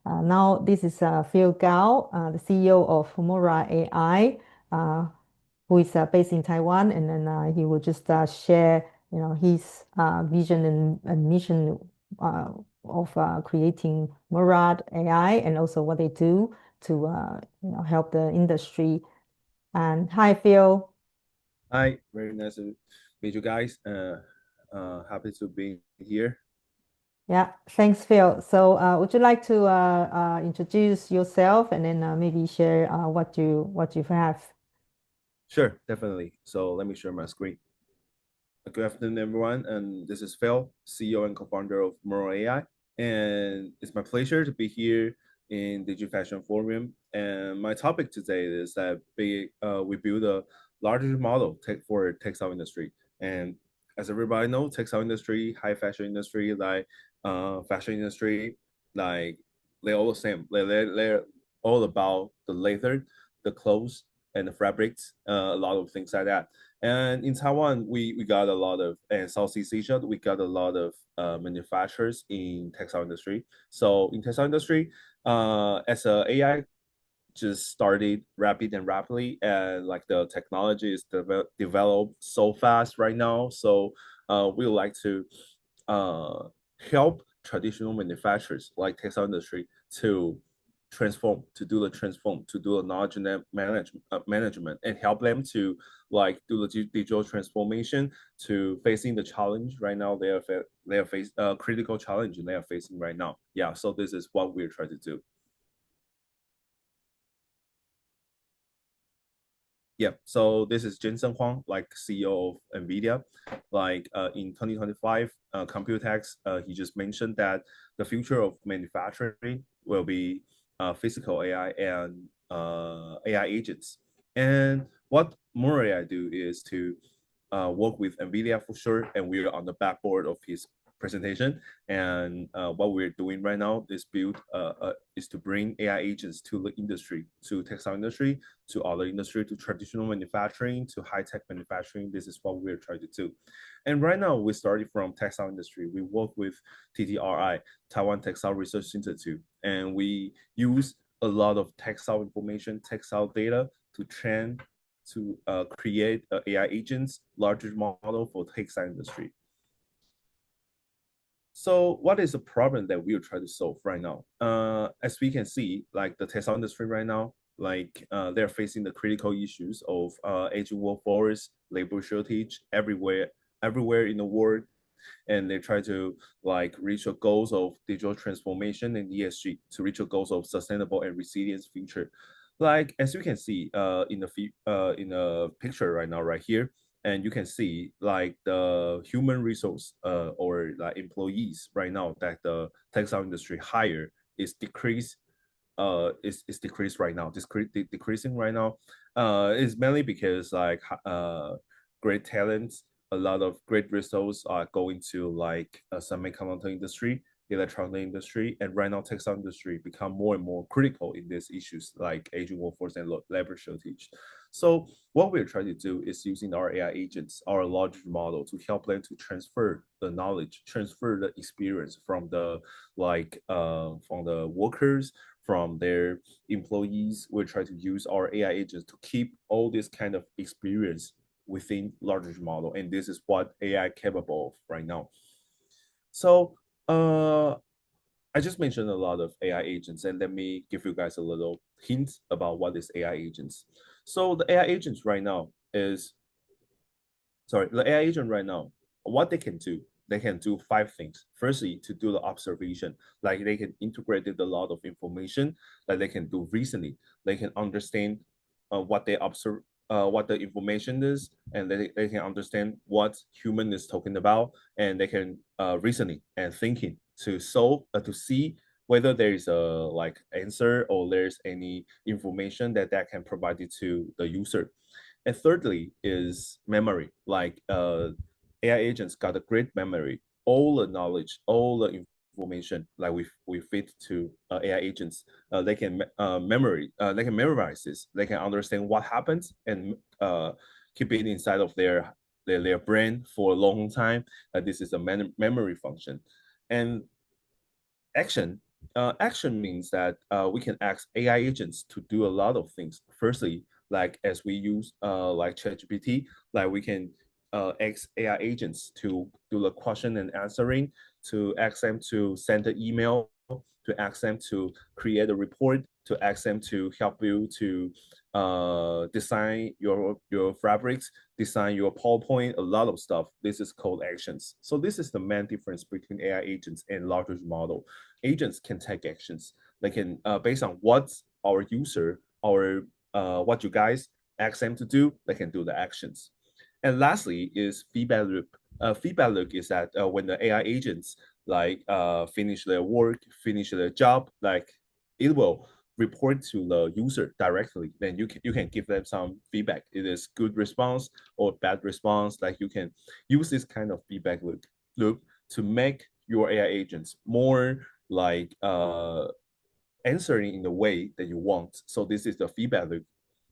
Now this is Phill Kao, the CEO of Mora AI, who is based in Taiwan, and then he will just share, his vision and mission uh, of creating Murad AI, and also what they do to, help the industry. And hi, Phil. Hi, very nice to meet you guys. Happy to be here. Yeah, thanks, Phil. So, would you like to introduce yourself and then maybe share what you have? Sure, definitely. So let me share my screen. Good afternoon, everyone. And this is Phil, CEO and co-founder of Moral AI. And it's my pleasure to be here in DigiFashion Forum. And my topic today is that we build a larger model for textile industry. And as everybody knows, textile industry, high fashion industry, like fashion industry, like they're all the same. They're all about the leather, the clothes, and the fabrics, a lot of things like that. And in Taiwan, we got a lot of, and Southeast Asia, we got a lot of manufacturers in textile industry. So in textile industry, as a AI just started rapidly, and like the technology is developed so fast right now. So we would like to uh, help traditional manufacturers like textile industry to transform, to do the knowledge and management, and help them to like do the digital transformation to facing the challenge right now. They are face critical challenge they are facing right now. Yeah, so this is what we're trying to do. Yeah, so this is Jensen Huang, like CEO of NVIDIA. Like in 2025, Computex, he just mentioned that the future of manufacturing will be physical AI and AI agents. And what more AI do is to work with NVIDIA for sure, and we're on the backboard of his presentation. And what we're doing right now is to bring AI agents to the industry, to textile industry, to other industry, to traditional manufacturing, to high tech manufacturing. This is what we're trying to do. And right now, we started from textile industry. We work with TTRI, Taiwan Textile Research Institute, and we use a lot of textile information, textile data to train to create AI agents, larger model for textile industry. So what is the problem that we'll try to solve right now? As we can see, like the textile industry right now, like they're facing the critical issues of aging workforce, labor shortage everywhere in the world, and they try to like reach the goals of digital transformation and ESG to reach the goals of sustainable and resilient future. Like as you can see in the picture right now right here, and you can see like the human resource or like employees right now that the textile industry hire is decreased right now, decreasing right now. Is mainly because like great talents, a lot of great resources are going to like semiconductor industry, electronic industry, and right now textile industry become more and more critical in these issues like aging workforce and labor shortage. So what we're trying to do is using our AI agents, our large model, to help them to transfer the knowledge, transfer the experience from the from the workers, from their employees. We're trying to use our AI agents to keep all this kind of experience within large model, and this is what AI capable of right now. So I just mentioned a lot of AI agents, and let me give you guys a little hint about what is AI agents. So the AI agents right now is sorry, the AI agent right now, what they can do five things. Firstly, to do the observation, like they can integrate a lot of information, like they can do reasoning, they can understand what they observe, what the information is, and they can understand what human is talking about, and they can reasoning and thinking to solve, to see whether there is a like answer or there's any information that can provide it to the user. And thirdly is memory. Like AI agents got a great memory. All the knowledge, all the information like we feed to AI agents, they can they can memorize this. They can understand what happens and keep it inside of their brain for a long time. This is a memory function. And action action means that we can ask AI agents to do a lot of things. Firstly, like as we use like ChatGPT, like we can ask AI agents to do the question and answering, to ask them to send an email, to ask them to create a report, to ask them to help you to design your fabrics, design your PowerPoint, a lot of stuff. This is called actions. So this is the main difference between AI agents and large language model. Agents can take actions. They can based on what our user, our what you guys ask them to do, they can do the actions. And lastly is feedback loop. Feedback loop is that when the AI agents like finish their work, finish their job, like it will report to the user directly. Then you can give them some feedback. It is good response or bad response. Like you can use this kind of feedback loop to make your AI agents more like answering in the way that you want. So this is the feedback loop,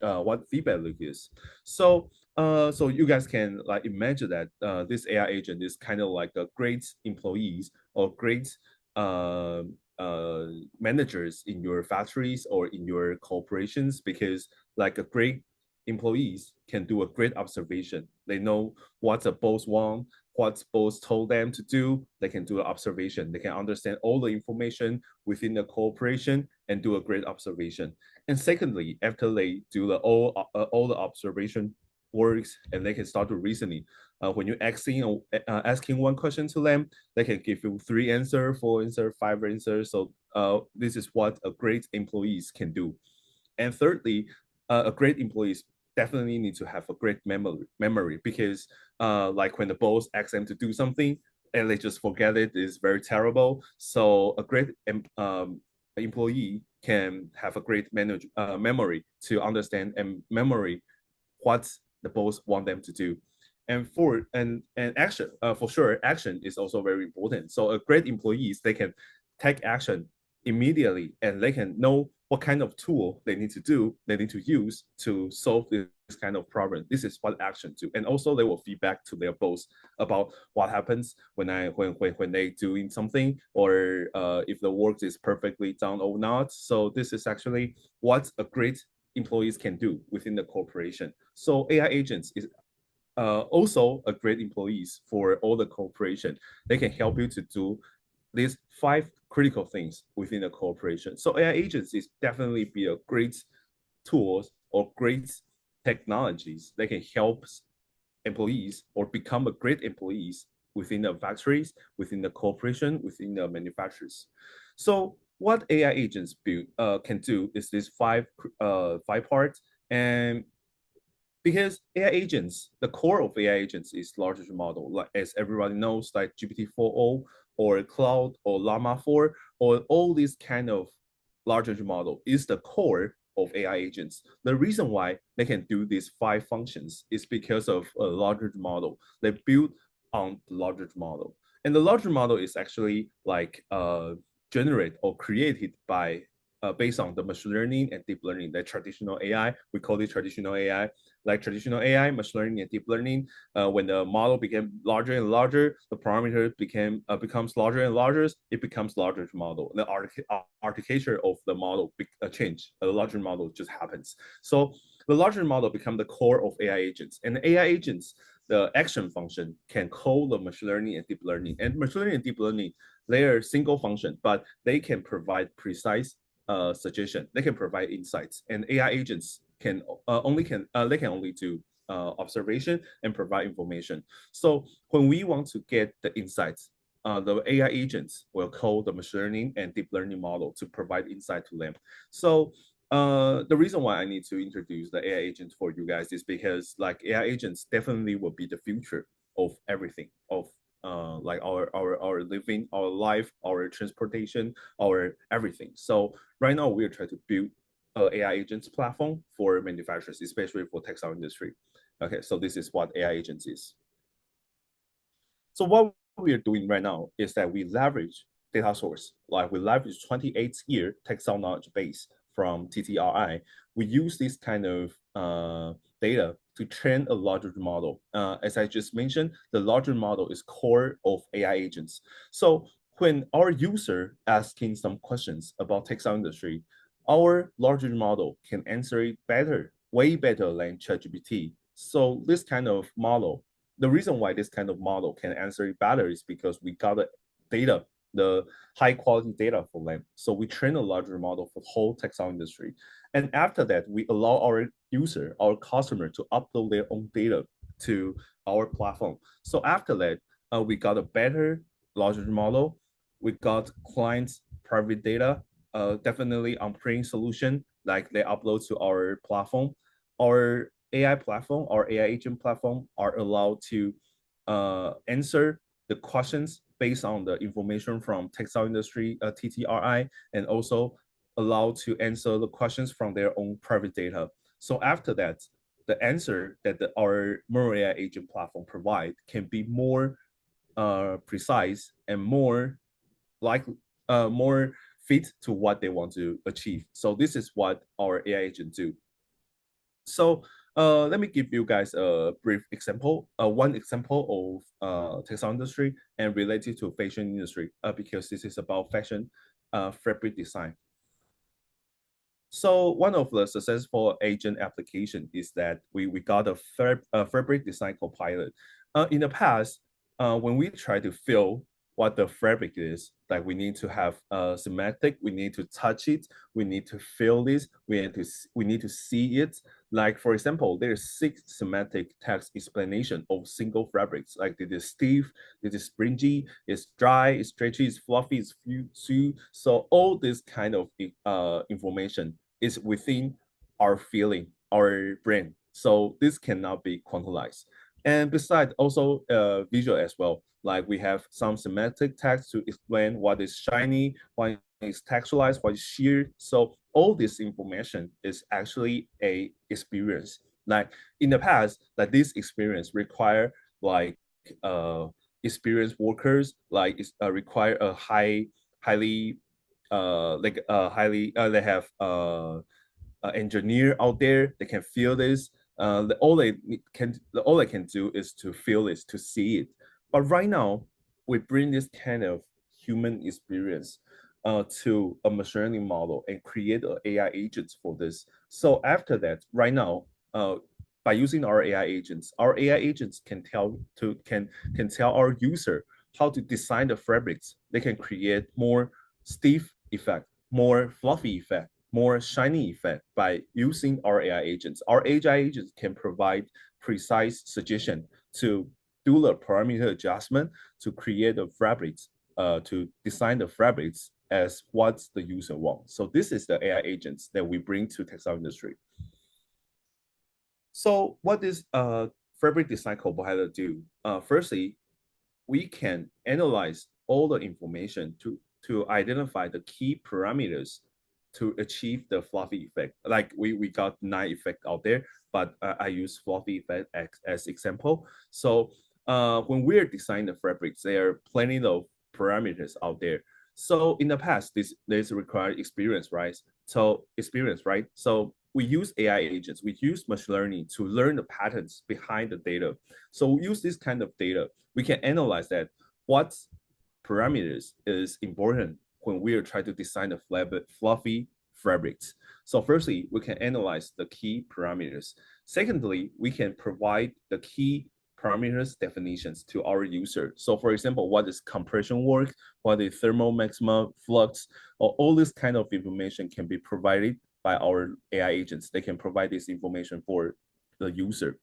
what feedback loop is. So you guys can like imagine that this AI agent is kind of like a great employees or great uh, uh, managers in your factories or in your corporations, because like a great employees can do a great observation. They know what the boss want, what boss told them to do. They can do an observation. They can understand all the information within the corporation and do a great observation. And secondly, after they do all the observation works, and they can start to reasoning. When you're asking one question to them, they can give you 3 answer, 4 answer, 5 answers. So this is what a great employees can do. And thirdly, a great employees definitely need to have a great memory, because like when the boss asks them to do something and they just forget it is very terrible. So a great employee can have a great memory to understand and memory what the boss want them to do. And action, for sure, action is also very important. So a great employees, they can take action immediately, and they can know what kind of tool they need to do, they need to use to solve this kind of problem. This is what action do. And also they will feedback to their boss about what happens when they doing something, or if the work is perfectly done or not. So this is actually what a great employees can do within the corporation. So AI agents is also a great employees for all the corporation. They can help you to do these 5 critical things within a corporation. So AI agents is definitely be a great tools or great technologies that can help employees or become a great employees within the factories, within the corporation, within the manufacturers. So what AI agents can do is this five parts. And because AI agents, the core of AI agents is large language model, like as everybody knows, like GPT-4o or Cloud or Llama 4, or all these kind of large language model is the core of AI agents. The reason why they can do these 5 functions is because of a large language model. They build on the large language model. And the large language model is actually like generated or created by based on the machine learning and deep learning, the traditional AI. We call it traditional AI. Like traditional AI, machine learning, and deep learning. When the model became larger and larger, the parameter becomes larger and larger. It becomes larger model. The architecture of the model change. A larger model just happens. So the larger model become the core of AI agents, and the AI agents, the action function can call the machine learning and deep learning. And machine learning and deep learning, they are single function, but they can provide precise suggestion. They can provide insights, and AI agents can they can only do observation and provide information. So when we want to get the insights, the AI agents will call the machine learning and deep learning model to provide insight to them. So the reason why I need to introduce the AI agents for you guys is because like AI agents definitely will be the future of everything, of like our living, our life, our transportation, our everything. So right now we are trying to build AI agents platform for manufacturers, especially for textile industry. Okay, so this is what AI agents is. So what we are doing right now is that we leverage data source, like we leverage 28-year textile knowledge base from TTRI. We use this kind of data to train a larger model. As I just mentioned, the larger model is core of AI agents. So when our user asking some questions about textile industry, our larger model can answer it better, way better than ChatGPT. So this kind of model, the reason why this kind of model can answer it better is because we got the data, the high quality data for them. So we train a larger model for the whole textile industry. And after that, we allow our user, our customer to upload their own data to our platform. So after that, we got a better larger model. We got clients' private data, definitely on-prem solution, like they upload to our platform. Our AI platform, our AI agent platform are allowed to answer the questions based on the information from textile industry, TTRI, and also allowed to answer the questions from their own private data. So after that, the answer that our Murray AI agent platform provide can be more precise and more like more fit to what they want to achieve. So this is what our AI agent do. So let me give you guys a brief example, one example of textile industry and related to fashion industry, because this is about fashion fabric design. So one of the successful agent application is that we got a fabric design copilot. In the past, when we try to fill what the fabric is, like we need to have a semantic, we need to touch it, we need to feel this, we need to see it. Like for example, there's 6 semantic text explanation of single fabrics, like it is stiff, it is springy, it's dry, it's stretchy, it's fluffy, it's fuzzy. So all this kind of information is within our feeling, our brain. So this cannot be quantized. And besides, also visual as well. Like we have some semantic text to explain what is shiny, what is texturized, what is sheer. So all this information is actually a experience. Like in the past, like this experience require like experienced workers, like require a highly they have engineer out there. They can feel this. All they can do is to feel this, to see it. But right now, we bring this kind of human experience to a machine learning model and create an AI agents for this. So after that, right now, by using our AI agents can tell our user how to design the fabrics. They can create more stiff effect, more fluffy effect, more shiny effect by using our AI agents. Our AI agents can provide precise suggestion to do the parameter adjustment to create the fabrics, to design the fabrics as what the user wants. So this is the AI agents that we bring to textile industry. So what does fabric design copilot do? Firstly, we can analyze all the information to identify the key parameters to achieve the fluffy effect. Like we got 9 effect out there, but I use fluffy effect as example. So when we're designing the fabrics, there are plenty of parameters out there. So in the past, this required experience, right? So we use AI agents, we use machine learning to learn the patterns behind the data. So we use this kind of data, we can analyze that what parameters is important when we are trying to design the fluffy fabrics. So firstly, we can analyze the key parameters. Secondly, we can provide the key parameters definitions to our user. So for example, what is compression work, what is thermal maximum flux, or all this kind of information can be provided by our AI agents. They can provide this information for the user.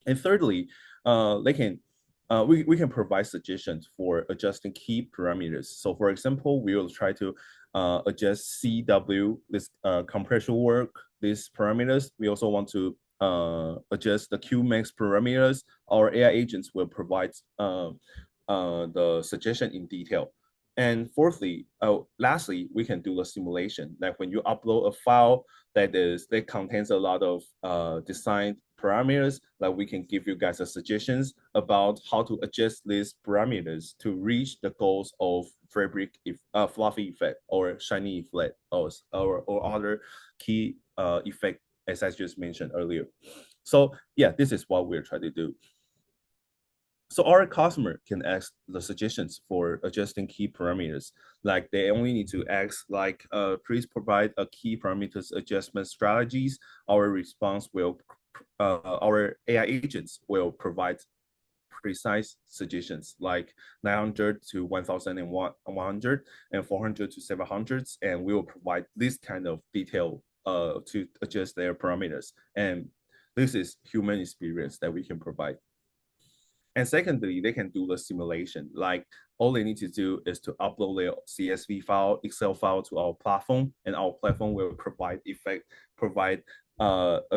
And thirdly, we can provide suggestions for adjusting key parameters. So for example, we will try to adjust CW, this compression work, these parameters. We also want to adjust the Qmax parameters. Our AI agents will provide the suggestion in detail. And fourthly, lastly, we can do the simulation. Like when you upload a file that contains a lot of design parameters, like we can give you guys a suggestions about how to adjust these parameters to reach the goals of fabric fluffy effect or shiny effect or other key effect as I just mentioned earlier. So yeah, this is what we're trying to do. So our customer can ask the suggestions for adjusting key parameters. Like they only need to ask like, please provide a key parameters adjustment strategies. Our response will, our AI agents will provide precise suggestions like 900 to 1100 and 400 to 700, and we will provide this kind of detail to adjust their parameters. And this is human experience that we can provide. And secondly, they can do the simulation. Like all they need to do is to upload their CSV file, Excel file to our platform, and our platform will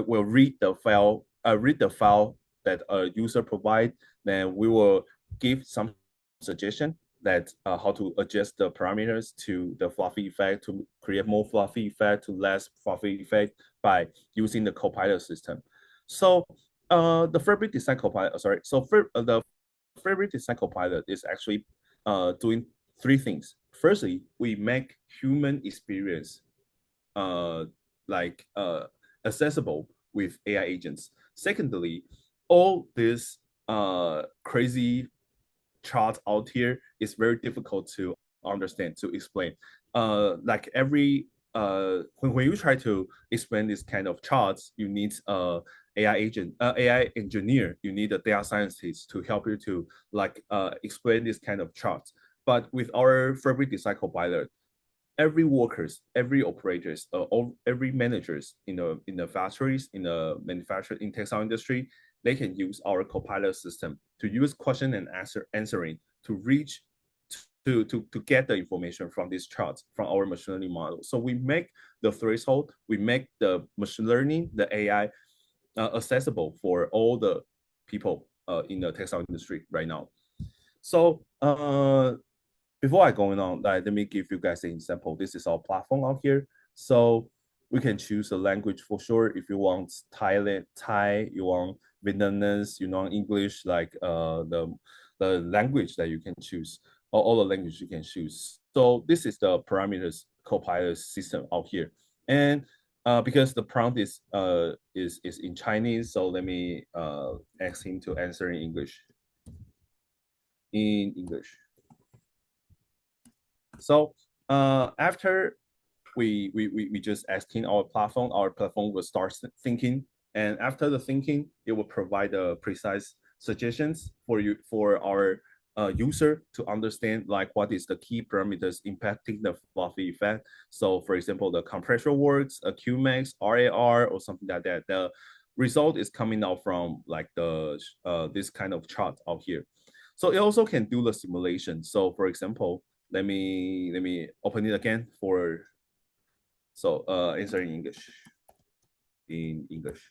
will read the file that a user provide. Then we will give some suggestion that how to adjust the parameters to the fluffy effect, to create more fluffy effect, to less fluffy effect by using the Copilot system. So the fabric design copilot, sorry. So the fabric design copilot is actually doing three things. Firstly, we make human experience uh, like accessible with AI agents. Secondly, all this crazy chart out here is very difficult to understand, to explain. Like every when you try to explain this kind of charts, you need AI agent, AI engineer, you need a data scientist to help you to like explain this kind of charts. But with our fabric design copilot, every workers, every operators, every managers in the factories, in the manufacturing, in textile industry, they can use our copilot system to use question and answering to reach to get the information from this chart from our machine learning model. So we make the threshold, we make the machine learning, the AI accessible for all the people in the textile industry right now. So before I going on, let me give you guys an example. This is our platform out here. So we can choose a language for sure. If you want Thai, you want Vietnamese, you want English, like the language that you can choose, or all the language you can choose. So this is the parameters copilot system out here. And because the prompt is in Chinese, so let me ask him to answer in English. In English. So after we just asking our platform will start thinking, and after the thinking, it will provide precise suggestions for you for our user to understand like what is the key parameters impacting the fluffy effect. So for example, the compression works, a Qmax, RAR, or something like that. The result is coming out from like the this kind of chart out here. So it also can do the simulation. So for example, let me open it again for so answer in English. In English.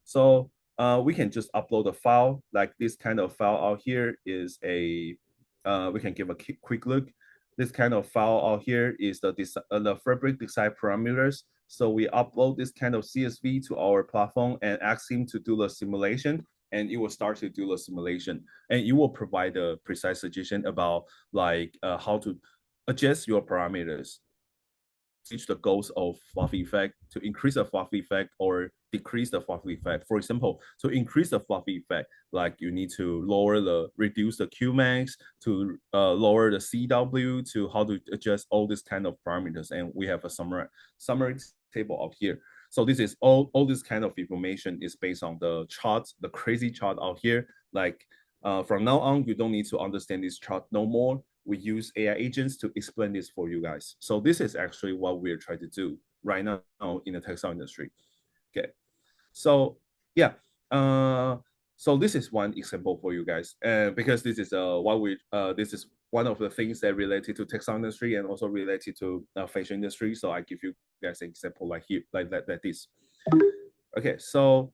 So we can just upload a file like this kind of file out here is a we can give a quick look. This kind of file out here is the fabric design parameters. So we upload this kind of CSV to our platform and ask him to do the simulation, and it will start to do the simulation, and it will provide a precise suggestion about like how to adjust your parameters reach the goals of fluffy effect, to increase the fluffy effect or decrease the fluffy effect. For example, to increase the fluffy effect, like you need to reduce the Qmax, to lower the CW, to how to adjust all this kind of parameters. And we have a summary table out here. So this is all this kind of information is based on the charts, the crazy chart out here. Like from now on, you don't need to understand this chart no more. We use AI agents to explain this for you guys. So this is actually what we're trying to do right now in the textile industry. Okay, so yeah, so this is one example for you guys, because this is this is one of the things that related to textile industry and also related to fashion industry. So I give you guys an example like here, like this. Okay, so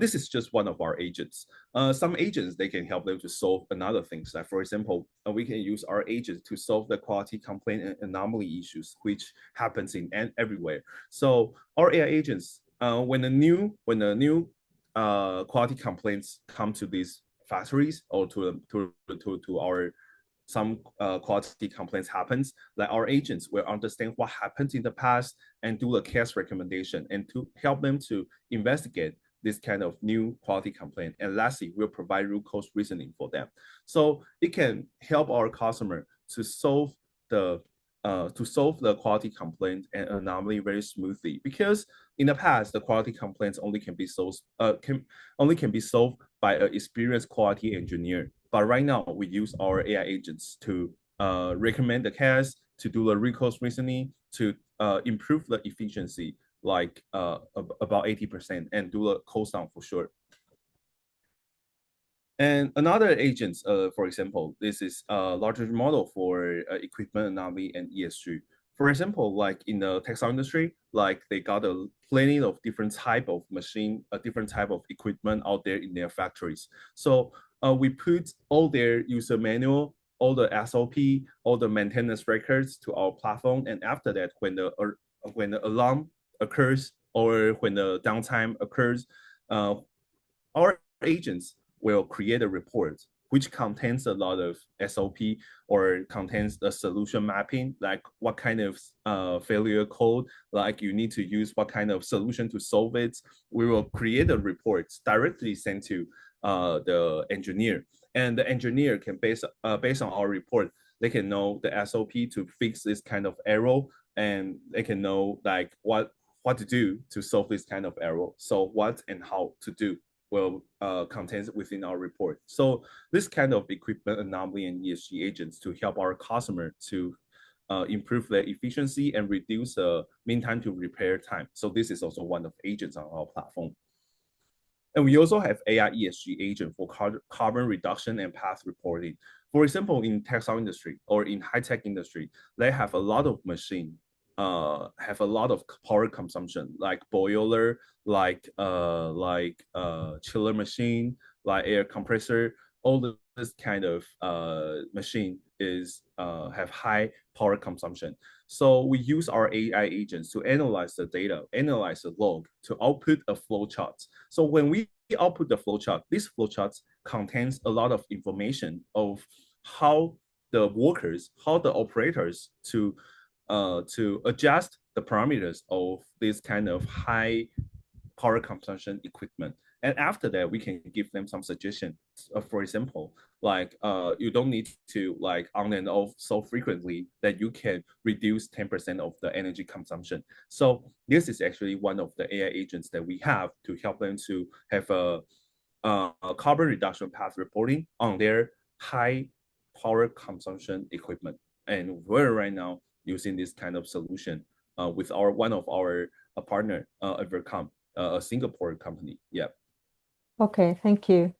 this is just one of our agents. Some agents, they can help them to solve another things. Like for example, we can use our agents to solve the quality complaint and anomaly issues, which happens in and everywhere. So our AI agents, when the new quality complaints come to these factories or to our some quality complaints happens, like our agents will understand what happened in the past and do a case recommendation and to help them to investigate this kind of new quality complaint. And lastly, we'll provide root cause reasoning for them. So it can help our customer to solve the quality complaint and anomaly very smoothly. Because in the past, the quality complaints only can be solved by an experienced quality engineer. But right now, we use our AI agents to recommend the case, to do the root cause reasoning, to improve the efficiency like about 80% and do a cost down for sure. And another agents, for example, this is a larger model for equipment anomaly and ESG. For example, like in the textile industry, like they got a plenty of different type of machine, a different type of equipment out there in their factories. So we put all their user manual, all the SOP, all the maintenance records to our platform. And after that, when the alarm occurs or when the downtime occurs, our agents will create a report which contains a lot of SOP or contains the solution mapping, like what kind of failure code, like you need to use what kind of solution to solve it. We will create a report directly sent to the engineer, and the engineer can based on our report, they can know the SOP to fix this kind of error, and they can know like what to do to solve this kind of error. So what and how to do will contains within our report. So this kind of equipment anomaly and ESG agents to help our customer to improve their efficiency and reduce the mean time to repair time. So this is also one of the agents on our platform. And we also have AI ESG agent for carbon reduction and path reporting. For example, in textile industry or in high-tech industry, they have a lot of machine, have a lot of power consumption, like boiler, like chiller machine, like air compressor. All this kind of machine is have high power consumption. So we use our AI agents to analyze the data, analyze the log, to output a flow chart. So when we output the flow chart, this flow chart contains a lot of information of how the workers, how the operators to adjust the parameters of this kind of high power consumption equipment. And after that, we can give them some suggestions. For example, like you don't need to like on and off so frequently that you can reduce 10% of the energy consumption. So this is actually one of the AI agents that we have to help them to have a carbon reduction path reporting on their high power consumption equipment. And we're right now using this kind of solution with our one of our partner, Evercom, a Singapore company. Yeah. Okay, thank you.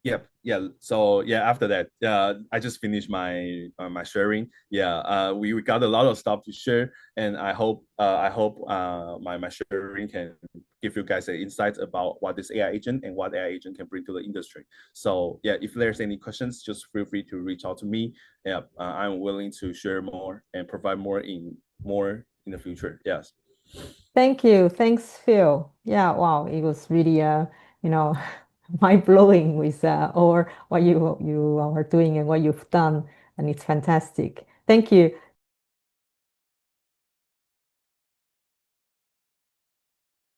Yep. Yeah. So yeah, after that, I just finished my sharing. Yeah. We got a lot of stuff to share, and I hope my sharing can give you guys an insight about what is AI agent and what AI agent can bring to the industry. So yeah, if there's any questions, just feel free to reach out to me. Yeah, I'm willing to share more and provide more in the future. Yes. Thank you. Thanks, Phil. Yeah, wow, it was really you know, mind blowing with all what you are doing and what you've done, and it's fantastic. Thank you.